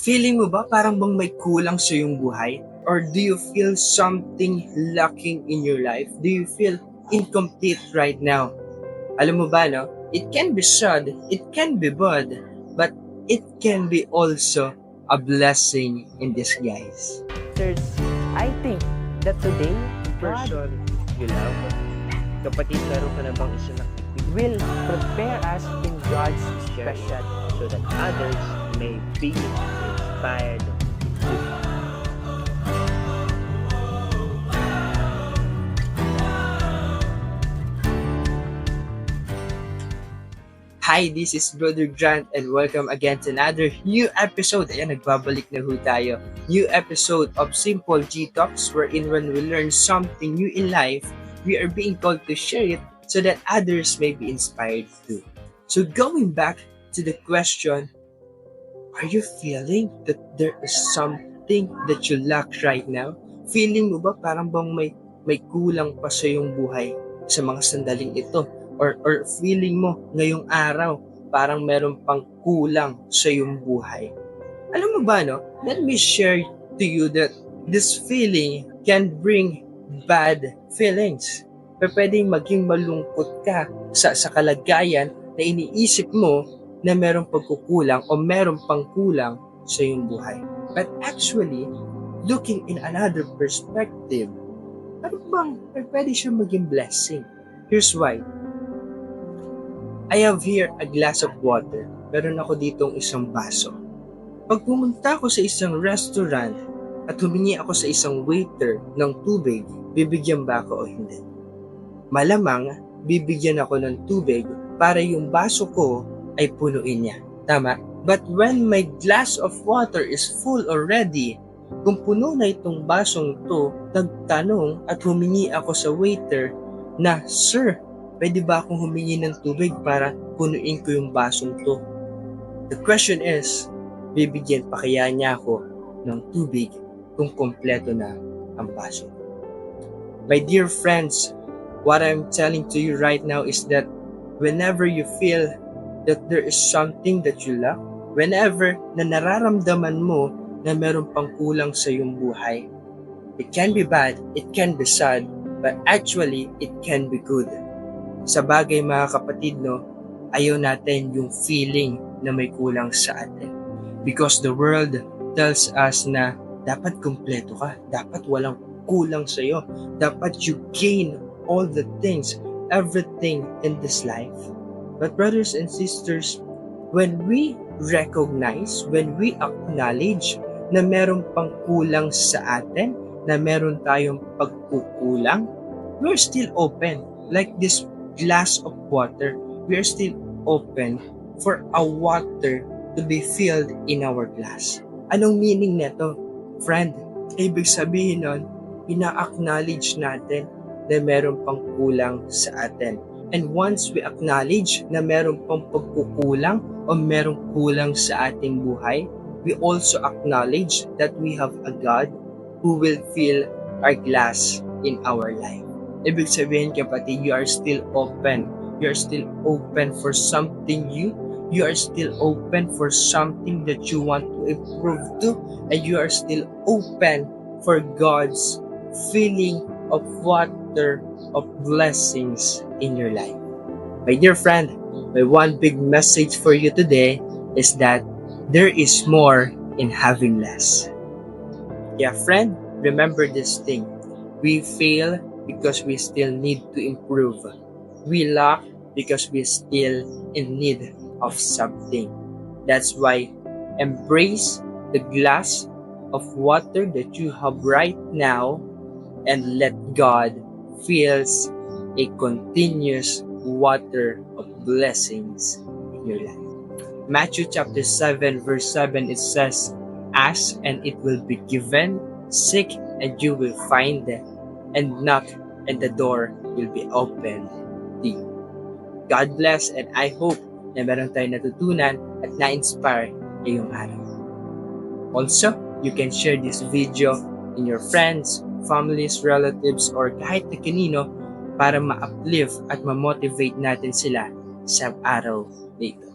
Feeling mo ba parang bang may kulang sa iyong buhay? Or do you feel something lacking in your life? Do you feel incomplete right now? Alam mo ba, no? It can be sad, it can be bad, but it can be also a blessing in disguise. Sirs, I think that today, God Person you love, kapatid, meron ka na bang will prepare us in God's share it special. so that others may be inspired too? Hi, this is Brother Grant and welcome again to another new episode. Ayan, nagbabalik na ho tayo. New episode of Simple G Talks wherein when we learn something new in life, we are being called to share it so that others may be inspired too. So going back to the question, are you feeling that there is something that you lack right now? Feeling mo ba parang bang may kulang pa sa iyong buhay sa mga sandaling ito? Or feeling mo ngayong araw parang meron pang kulang sa iyong buhay? Alam mo ba, no? Let me share to you that this feeling can bring bad feelings. Pwedeng maging malungkot ka sa kalagayan na iniisip mo na merong pagkukulang o merong pang kulang sa iyong buhay. But actually, looking in another perspective, ano bang pwede siya maging blessing? Here's why. I have here a glass of water. Meron ako ditong isang baso. Pag pumunta ako sa isang restaurant at humingi ako sa isang waiter ng tubig, bibigyan ba ako o hindi? Malamang, bibigyan ako ng tubig para yung baso ko ay punuin niya. Tama? But when my glass of water is full already, kung puno na itong basong to, nagtanong at humingi ako sa waiter na, "Sir, pwede ba akong humingi ng tubig para punuin ko yung basong to?" The question is, bibigyan pa kaya niya ako ng tubig kung kompleto na ang baso? My dear friends, what I'm telling to you right now is that whenever you feel that there is something that you lack, whenever na nararamdaman mo na meron pang kulang sa iyong buhay, it can be bad, it can be sad, but actually, it can be good. Sa bagay mga kapatid, no, ayaw natin yung feeling na may kulang sa atin. Because the world tells us na dapat kumpleto ka, dapat walang kulang sa iyo, dapat you gain all the things, everything in this life. But brothers and sisters, when we recognize, when we acknowledge na meron pang kulang sa atin, na meron tayong pagkukulang, we're still open. Like this glass of water, we are still open for a water to be filled in our glass. Anong meaning nito? Friend, ibig sabihin nun, ina-acknowledge natin na meron pang kulang sa atin. And once we acknowledge na meron pang pagkukulang o meron kulang sa ating buhay, we also acknowledge that we have a God who will fill our glass in our life. Ibig sabihin, kapatid, you are still open. You are still open for something new. You are still open for something that you want to improve to. And you are still open for God's filling of water of blessings in your life. My dear friend, my one big message for you today is that there is more in having less. Yeah, friend, remember this thing. We fail because we still need to improve. We lack because we're still in need of something. That's why embrace the glass of water that you have right now and let God fills a continuous water of blessings in your life. Matthew chapter 7 verse 7, it says, "Ask and it will be given, seek and you will find, and knock and the door will be opened to you." God bless, and I hope na meron tayong natutunan at na-inspire ngayong araw. Also, you can share this video in your friends, families, relatives, or kahit na kanino para ma-uplift at ma-motivate natin sila sa araw na ito.